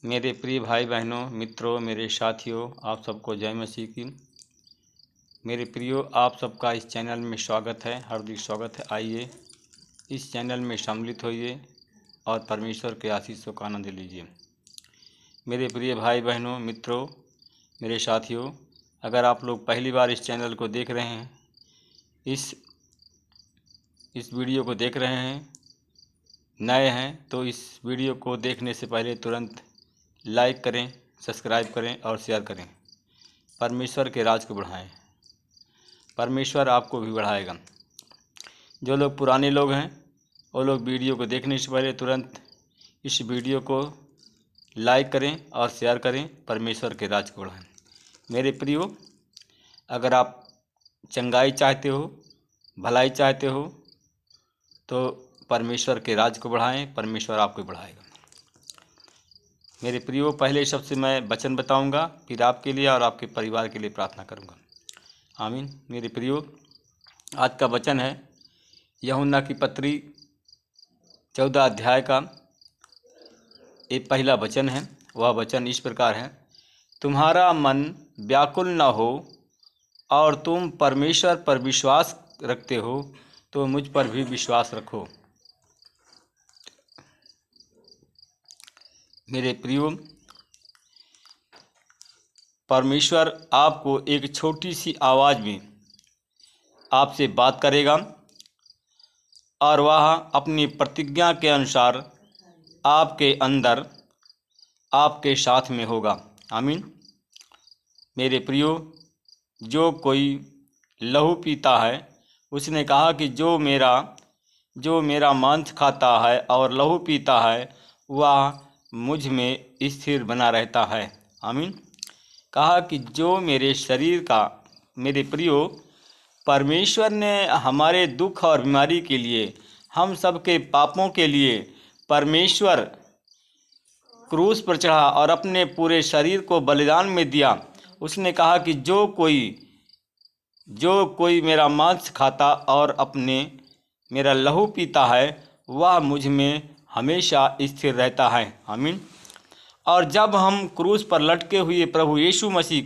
मेरे प्रिय भाई बहनों, मित्रों, मेरे साथियों, आप सबको जय मसीह की। मेरे प्रियो, आप सबका इस चैनल में स्वागत है, हार्दिक स्वागत है। आइए इस चैनल में सम्मिलित होइए और परमेश्वर के आशीषों का आनंद लीजिए। मेरे प्रिय भाई बहनों, मित्रों, मेरे साथियों, अगर आप लोग पहली बार इस चैनल को देख रहे हैं, इस वीडियो को देख रहे हैं, नए हैं, तो इस वीडियो को देखने से पहले तुरंत लाइक करें, सब्सक्राइब करें और शेयर करें। परमेश्वर के राज को बढ़ाएं। परमेश्वर आपको भी बढ़ाएगा। जो लोग पुराने लोग हैं वो लोग वीडियो को देखने से पहले तुरंत इस वीडियो को लाइक करें और शेयर करें। परमेश्वर के राज को बढ़ाएं। मेरे प्रियो, अगर आप चंगाई चाहते हो, भलाई चाहते हो, तो परमेश्वर के राज को बढ़ाएं। परमेश्वर आपको बढ़ाएगा। मेरे प्रियो, पहले सबसे मैं वचन बताऊंगा, फिर आपके लिए और आपके परिवार के लिए प्रार्थना करूंगा। आमीन। मेरे प्रियो, आज का वचन है यूहन्ना की पत्री 14 अध्याय का एक पहला वचन है। वह वचन इस प्रकार है, तुम्हारा मन व्याकुल न हो और तुम परमेश्वर पर विश्वास रखते हो तो मुझ पर भी विश्वास रखो। मेरे प्रियो, परमेश्वर आपको एक छोटी सी आवाज़ में आपसे बात करेगा और वह अपनी प्रतिज्ञा के अनुसार आपके अंदर, आपके साथ में होगा। आमीन। मेरे प्रियो, जो कोई लहू पीता है, उसने कहा कि जो मेरा मांस खाता है और लहू पीता है वह मुझ में स्थिर बना रहता है। आमीन। कहा कि जो मेरे शरीर का, मेरे प्रियो, परमेश्वर ने हमारे दुख और बीमारी के लिए, हम सब के पापों के लिए परमेश्वर क्रूस पर चढ़ा और अपने पूरे शरीर को बलिदान में दिया। उसने कहा कि जो कोई मेरा मांस खाता और मेरा लहू पीता है वह मुझ में हमेशा स्थिर रहता है। आमीन। और जब हम क्रूस पर लटके हुए प्रभु यीशु मसीह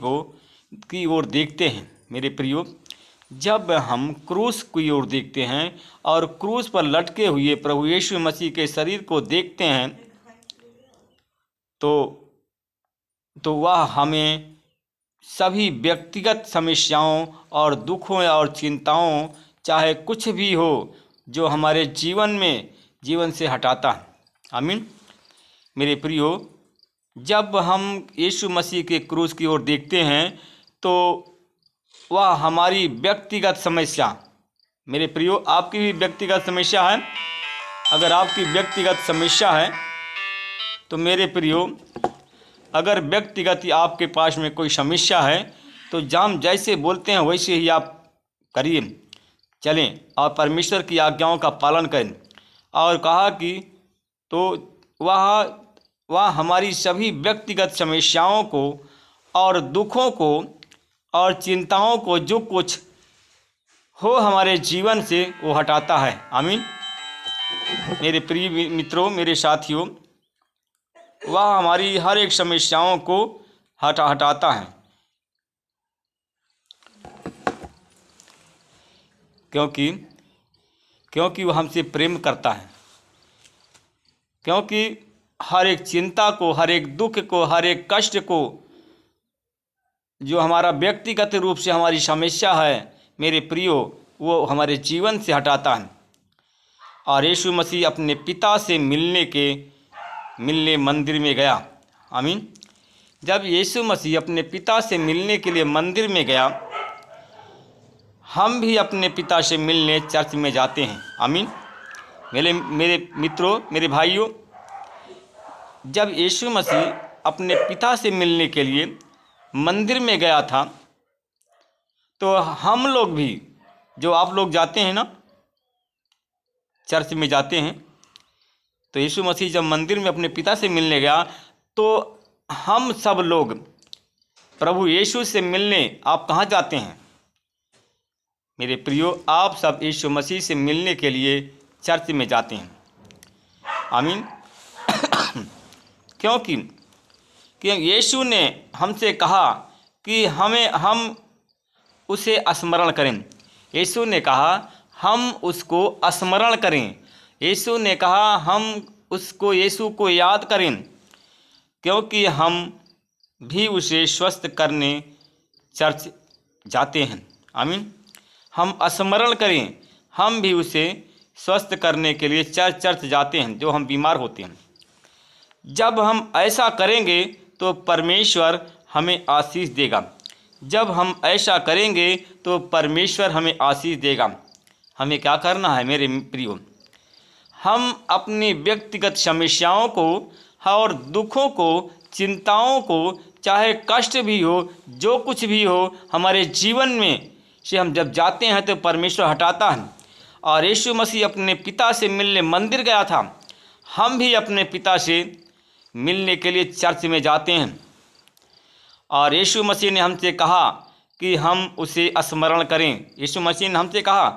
की ओर देखते हैं, मेरे प्रियो, जब हम क्रूस की ओर देखते हैं और क्रूस पर लटके हुए प्रभु यीशु मसीह के शरीर को देखते हैं तो वह हमें सभी व्यक्तिगत समस्याओं और दुखों और चिंताओं, चाहे कुछ भी हो, जो हमारे जीवन से हटाता है। आमीन। मेरे प्रियो, जब हम यीशु मसीह के क्रूस की ओर देखते हैं तो वह हमारी व्यक्तिगत समस्या, मेरे प्रियो, आपकी भी व्यक्तिगत समस्या है। अगर आपकी व्यक्तिगत समस्या है तो मेरे प्रियो, अगर व्यक्तिगत आपके पास में कोई समस्या है तो हम जैसे बोलते हैं वैसे ही आप करिए, चलें और परमेश्वर की आज्ञाओं का पालन करें। और कहा कि तो वह हमारी सभी व्यक्तिगत समस्याओं को और दुखों को और चिंताओं को, जो कुछ हो हमारे जीवन से, वो हटाता है। आमीन। मेरे प्रिय मित्रों, मेरे साथियों, वह हमारी हर एक समस्याओं को हटाता है, क्योंकि वह हमसे प्रेम करता है। क्योंकि हर एक चिंता को, हर एक दुख को, हर एक कष्ट को, जो हमारा व्यक्तिगत रूप से हमारी समस्या है, मेरे प्रियो, वो हमारे जीवन से हटाता है। और यीशु मसीह अपने पिता से मिलने मंदिर में गया। आमीन। जब यीशु मसीह अपने पिता से मिलने के लिए मंदिर में गया, हम भी अपने पिता से मिलने चर्च में जाते हैं। आमीन। मेरे मित्रों, मेरे भाइयों, जब यीशु मसीह अपने पिता से मिलने के लिए मंदिर में गया था तो हम लोग भी, जो आप लोग जाते हैं ना, चर्च में जाते हैं, तो यीशु मसीह जब मंदिर में अपने पिता से मिलने गया तो हम सब लोग प्रभु यीशु से मिलने आप कहाँ जाते हैं? मेरे प्रियो, आप सब यीशु मसीह से मिलने के लिए चर्च में जाते हैं। आमीन। क्योंकि कि यीशु ने हमसे कहा कि हम उसे स्मरण करें। यीशु ने कहा हम उसको स्मरण करें। यीशु ने कहा हम यीशु को याद करें, क्योंकि हम भी उसे स्वस्थ करने चर्च जाते हैं। आमीन। हम स्मरण करें, हम भी उसे स्वस्थ करने के लिए चर्च जाते हैं जो हम बीमार होते हैं। जब हम ऐसा करेंगे तो परमेश्वर हमें आशीष देगा। जब हम ऐसा करेंगे तो परमेश्वर हमें आशीष देगा। हमें क्या करना है मेरे प्रियो? हम अपनी व्यक्तिगत समस्याओं को और दुखों को, चिंताओं को, चाहे कष्ट भी हो, जो कुछ भी हो हमारे जीवन में से हम जब जाते हैं तो परमेश्वर हटाता है। और यीशु मसीह अपने पिता से मिलने मंदिर गया था। हम भी अपने पिता से मिलने के लिए चर्च में जाते हैं। और यीशु मसीह ने हमसे कहा कि हम उसे स्मरण करें। यीशु मसीह ने हमसे कहा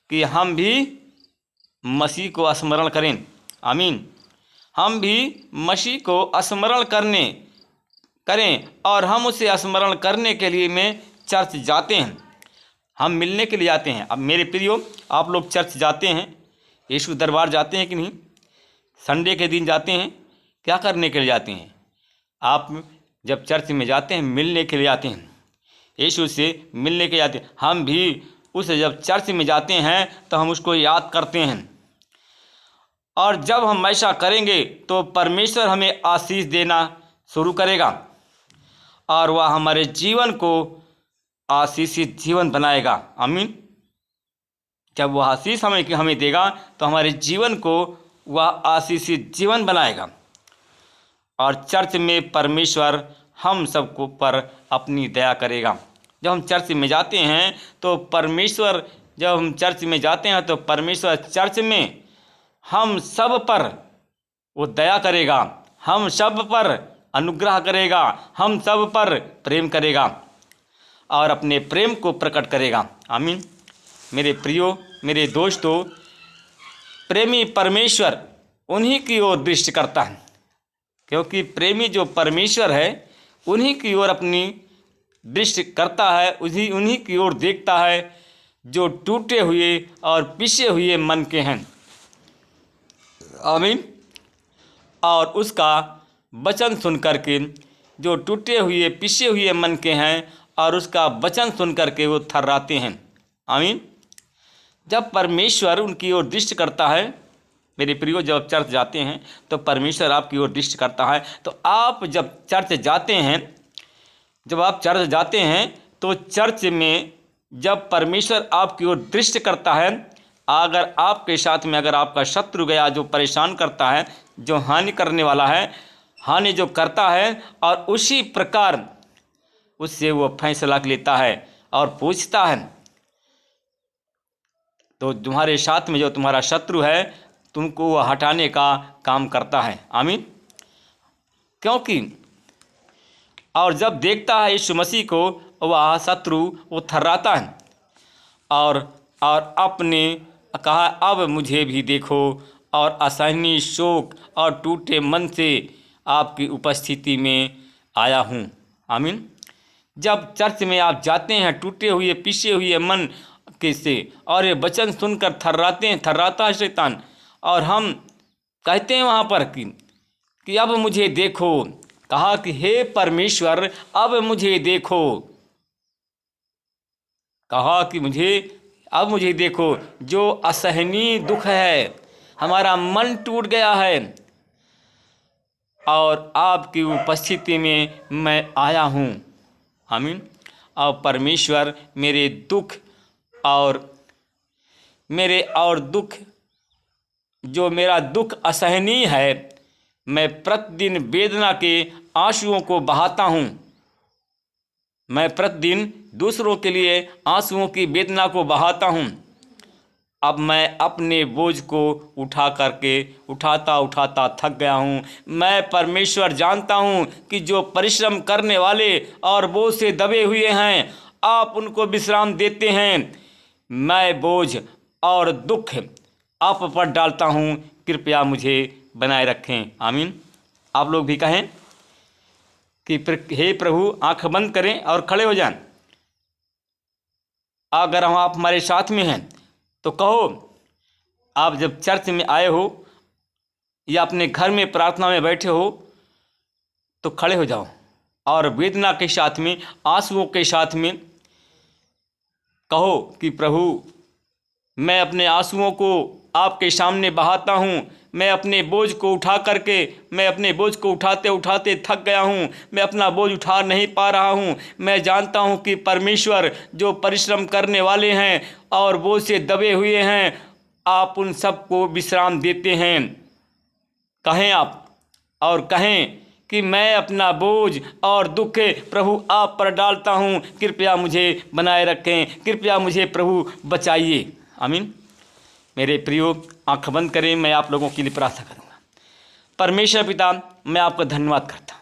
कि हम भी मसीह को स्मरण करें। आमीन। हम भी मसीह को स्मरण करें और हम उसे स्मरण करने के लिए में चर्च जाते हैं। हम मिलने के लिए जाते हैं। अब मेरे प्रियो, आप लोग चर्च जाते हैं, यीशु दरबार जाते हैं कि नहीं? संडे के दिन जाते हैं। क्या करने के लिए जाते हैं? आप जब चर्च में जाते हैं मिलने के लिए जाते हैं, यीशु से मिलने के जाते हैं। हम भी उसे जब चर्च में जाते हैं तो हम उसको याद करते हैं। और जब हम ऐसा करेंगे तो परमेश्वर हमें आशीष देना शुरू करेगा और वह हमारे जीवन को आशीषित जीवन बनाएगा। आमीन। जब वह आशीष हमें देगा तो हमारे जीवन को वह आशीषित जीवन बनाएगा। और चर्च में परमेश्वर हम सबको पर अपनी दया करेगा। जब हम चर्च में जाते हैं तो परमेश्वर चर्च में हम सब पर वो दया करेगा, हम सब पर अनुग्रह करेगा, हम सब पर प्रेम करेगा और अपने प्रेम को प्रकट करेगा। आमीन। मेरे प्रियो, मेरे दोस्तों, प्रेमी परमेश्वर उन्हीं की ओर दृष्टि करता है, क्योंकि प्रेमी जो परमेश्वर है उन्हीं की ओर अपनी दृष्टि करता है, उन्हीं की ओर देखता है जो टूटे हुए और पिसे हुए मन के हैं। आमीन। और उसका वचन सुन करके जो टूटे हुए पिसे हुए मन के हैं और उसका वचन सुन करके वो थर्राते हैं। आमीन। जब परमेश्वर उनकी ओर दृष्टि करता है, मेरे प्रियो, जब चर्च जाते हैं तो परमेश्वर आपकी ओर दृष्टि करता है। तो आप जब चर्च जाते हैं तो चर्च में जब परमेश्वर आपकी ओर दृष्टि करता है, अगर आपके साथ में अगर आपका शत्रु गया जो परेशान करता है, जो हानि करने वाला है, हानि जो करता है, और उसी प्रकार उससे वो फैसला लेता है और पूछता है, तो तुम्हारे साथ में जो तुम्हारा शत्रु है तुमको वो हटाने का काम करता है। आमीन। क्योंकि और जब देखता है यीशु मसीह को, वह शत्रु वो थर्राता है और अपने कहा, अब मुझे भी देखो, और असहनीय शोक और टूटे मन से आपकी उपस्थिति में आया हूँ। आमीन। जब चर्च में आप जाते हैं टूटे हुए पिसे हुए मन के से, और ये वचन सुनकर थर्राता है शैतान, और हम कहते हैं वहाँ पर कि अब मुझे देखो। कहा कि हे परमेश्वर अब मुझे देखो। कहा कि अब मुझे देखो, जो असहनीय दुख है, हमारा मन टूट गया है और आपकी उपस्थिति में मैं आया हूँ। आमीन। और परमेश्वर मेरे दुख जो मेरा दुख असहनीय है, मैं प्रतिदिन वेदना के आंसुओं को बहाता हूँ। मैं प्रतिदिन दूसरों के लिए आंसुओं की वेदना को बहाता हूँ। अब मैं अपने बोझ को उठाता थक गया हूँ। मैं परमेश्वर जानता हूँ कि जो परिश्रम करने वाले और बोझ से दबे हुए हैं, आप उनको विश्राम देते हैं। मैं बोझ और दुख आप पर डालता हूँ, कृपया मुझे बनाए रखें। आमीन। आप लोग भी कहें, कि हे प्रभु आंख बंद करें और खड़े हो जाएं। अगर हम आप हमारे साथ में हैं तो कहो, आप जब चर्च में आए हो या अपने घर में प्रार्थना में बैठे हो तो खड़े हो जाओ और वेदना के साथ में, आंसुओं के साथ में कहो कि प्रभु मैं अपने आंसुओं को आपके सामने बहाता हूँ। मैं अपने बोझ को उठा करके, मैं अपने बोझ को उठाते उठाते थक गया हूँ। मैं अपना बोझ उठा नहीं पा रहा हूँ। मैं जानता हूँ कि परमेश्वर जो परिश्रम करने वाले हैं और बोझ से दबे हुए हैं, आप उन सबको विश्राम देते हैं। कहें आप और कहें कि मैं अपना बोझ और दुख प्रभु आप पर डालता हूँ। कृपया मुझे बनाए रखें, कृपया मुझे प्रभु बचाइए। आमीन। मेरे प्रियो, आंख बंद करें, मैं आप लोगों के लिए प्रार्थना करूँगा। परमेश्वर पिता, मैं आपका धन्यवाद करता हूँ।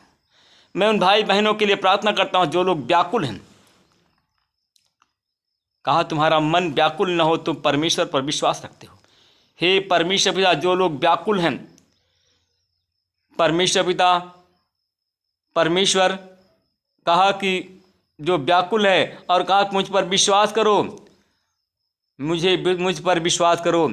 मैं उन भाई बहनों के लिए प्रार्थना करता हूँ जो लोग व्याकुल हैं। कहा तुम्हारा मन व्याकुल न हो, तुम परमेश्वर पर विश्वास रखते हो। हे परमेश्वर पिता, जो लोग व्याकुल हैं, परमेश्वर पिता, परमेश्वर कहा कि जो व्याकुल है और कहा कि मुझ पर विश्वास करो, मुझ पर विश्वास करो।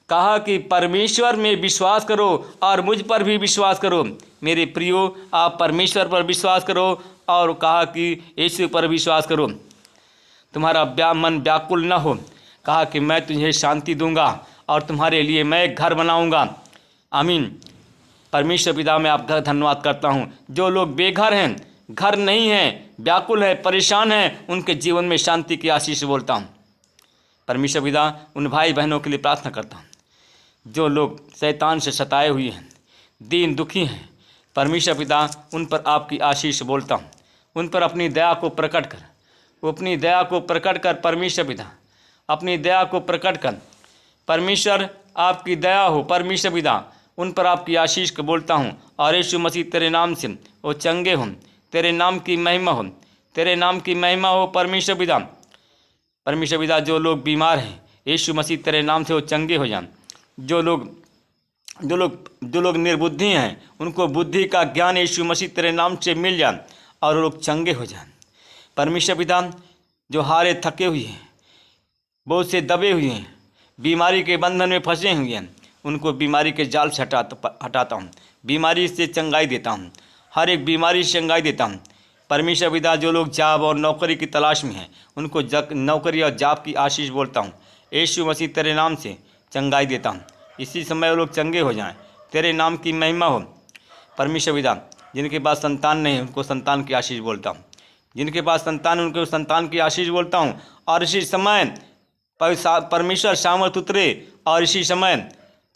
कहा कि परमेश्वर में विश्वास करो और मुझ पर भी विश्वास करो। मेरे प्रियो, आप परमेश्वर पर विश्वास करो और कहा कि यीशु पर विश्वास करो। तुम्हारा मन व्याकुल न हो। कहा कि मैं तुझे शांति दूंगा और तुम्हारे लिए मैं एक घर बनाऊंगा। आमीन। परमेश्वर पिता, मैं आपका धन्यवाद करता हूँ। जो लोग बेघर हैं, घर नहीं हैं, व्याकुल है, परेशान हैं, उनके जीवन में शांति की आशीष बोलता हूँ। परमेश्वर पिता, उन भाई बहनों के लिए प्रार्थना करता हूँ जो लोग शैतान से सताए हुए हैं, दीन दुखी हैं। परमेश्वर पिता, उन पर आपकी आशीष बोलता हूँ। उन पर अपनी दया को प्रकट कर, वो अपनी दया को प्रकट कर। परमेश्वर पिता, अपनी दया को प्रकट कर। परमेश्वर, आपकी दया हो। परमेश्वर पिता, उन पर आपकी आशीष को बोलता हूँ और यीशु मसीह तेरे नाम से वो चंगे हों। तेरे नाम की महिमा हो, तेरे नाम की महिमा हो। परमेश्वर पिता, परमेश्वर पिता, जो लोग बीमार हैं, यीशु मसीह तेरे नाम से वो चंगे हो जाएं। जो लोग निर्बुद्धि हैं, उनको बुद्धि का ज्ञान यीशु मसीह तेरे नाम से मिल जाए और वो लोग चंगे हो जाएं। परमेश्वर पिता, जो हारे थके हुए हैं, बहुत से दबे हुए हैं, बीमारी के बंधन में फंसे हुए हैं, उनको बीमारी के जाल से हटाता हूँ। बीमारी से चंगाई देता हूँ, हर एक बीमारी से चंगाई देता हूँ। परमेश्वर पिता, जो लोग जॉब और नौकरी की तलाश में हैं, उनको नौकरी और जॉब की आशीष बोलता हूँ। यीशु मसीह तेरे नाम से चंगाई देता हूँ। इसी समय वो लोग चंगे हो जाएं। तेरे नाम की महिमा हो। परमेश्वर पिता, जिनके पास संतान नहीं, उनको संतान की आशीष बोलता हूँ। जिनके पास संतान, उनको संतान की आशीष बोलता हूँ। और इसी समय परमेश्वर सामर्थ उतरे और इसी समय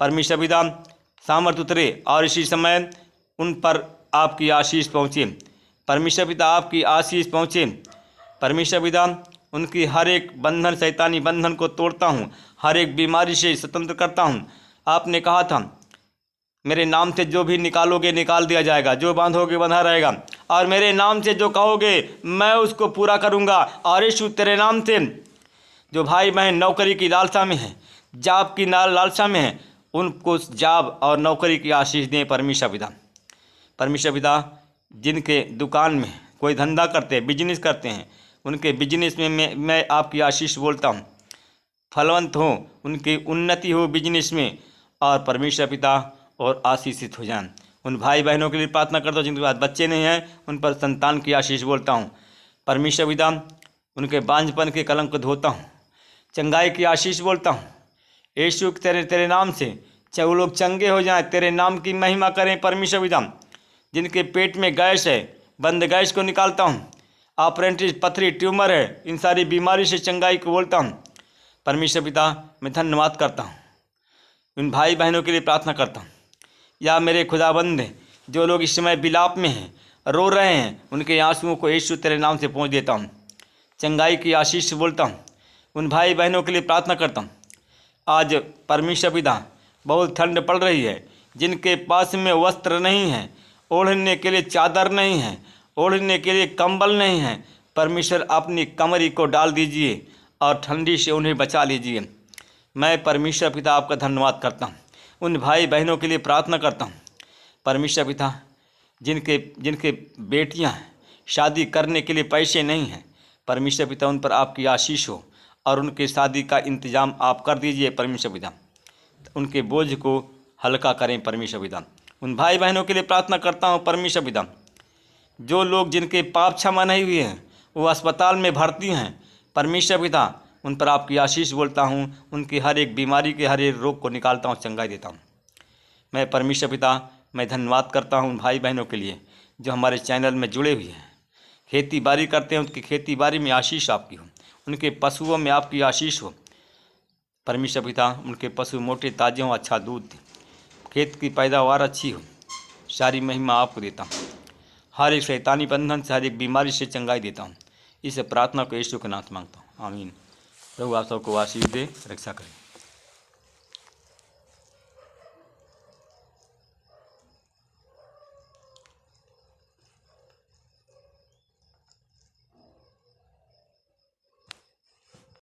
परमेश्वर पिता सामर्थ उतरे और इसी समय उन पर आपकी आशीष पहुँचे। परमेश्वर पिता, आपकी आशीष पहुँचे। परमेश्वर पिता, उनकी हर एक बंधन, शैतानी बंधन को तोड़ता हूँ, हर एक बीमारी से स्वतंत्र करता हूँ। आपने कहा था, मेरे नाम से जो भी निकालोगे निकाल दिया जाएगा, जो बांधोगे बंधा रहेगा, और मेरे नाम से जो कहोगे मैं उसको पूरा करूँगा। और यीशु तेरे नाम से जो भाई बहन नौकरी की लालसा में हैं, जॉब की लालसा में हैं, उनको जॉब और नौकरी की आशीष दें। परमेश्वर पिता, परमेश्वर पिता, जिनके दुकान में कोई धंधा करते हैं, बिजनेस करते हैं, उनके बिजनेस में मैं आपकी आशीष बोलता हूँ। फलवंत हो, उनकी उन्नति हो बिजनेस में, और परमेश्वर पिता और आशीषित हो जाएं। उन भाई बहनों के लिए प्रार्थना करता हूँ जिनके पास बच्चे नहीं हैं, उन पर संतान की आशीष बोलता हूँ। परमेश्वर पिता, उनके बांझपन के कलंक को धोता हूँ, चंगाई की आशीष बोलता हूँ। यीशु तेरे नाम से वो लोग चंगे हो जाएं, तेरे नाम की महिमा करें। परमेश्वर पिता, जिनके पेट में गैस है, बंद गैस को निकालता हूँ। ऑपरेंटिस, पथरी, ट्यूमर है, इन सारी बीमारी से चंगाई को बोलता हूँ। परमेश्वर पिता, मैं धन्यवाद करता हूँ। उन भाई बहनों के लिए प्रार्थना करता हूँ। या मेरे खुदाबंद, जो लोग इस समय विलाप में हैं, रो रहे हैं, उनके आंसुओं को यीशु तेरे नाम से पहुँच देता हूँ। चंगाई की आशीष से बोलता हूँ। उन भाई बहनों के लिए प्रार्थना करता हूँ। आज परमेश्वर पिता, बहुत ठंड पड़ रही है, जिनके पास में वस्त्र नहीं है, ओढ़ने के लिए चादर नहीं है, ओढ़ने के लिए कंबल नहीं है, परमेश्वर अपनी कमरी को डाल दीजिए और ठंडी से उन्हें बचा लीजिए। मैं परमेश्वर पिता आपका धन्यवाद करता हूँ। उन भाई बहनों के लिए प्रार्थना करता हूँ। परमेश्वर पिता जिनके जिनके बेटियां हैं, शादी करने के लिए पैसे नहीं हैं, परमेश्वर पिता उन पर आपकी आशीष हो और उनके शादी का इंतजाम आप कर दीजिए परमेश्वर पिता। उनके बोझ को हल्का करें परमेश्वर पिता। उन भाई बहनों के लिए प्रार्थना करता हूँ परमेश्वर पिता, जो लोग जिनके पाप क्षमा नहीं हुए हैं, वो अस्पताल में भर्ती हैं, परमेश्वर पिता उन पर आपकी आशीष बोलता हूँ। उनकी हर एक बीमारी के हर एक रोग को निकालता हूँ, चंगाई देता हूँ। मैं परमेश्वर पिता मैं धन्यवाद करता हूँ उन भाई बहनों के लिए जो हमारे चैनल में जुड़े हुए हैं, खेती बाड़ी करते हैं, उनकी खेती बाड़ी में आशीष आपकी हो, उनके पशुओं में आपकी आशीष हो परमेश्वर पिता। उनके पशु मोटे ताजे हों, अच्छा दूध दें, खेत की पैदावार अच्छी हो, सारी महिमा आपको देता हूँ। हर एक शैतानी बंधन से, हर एक बीमारी से चंगाई देता हूँ। इस प्रार्थना को यीशु के नाम से मांगता हूँ, आमीन। प्रभु आप सबको आशीष दे, रक्षा करें।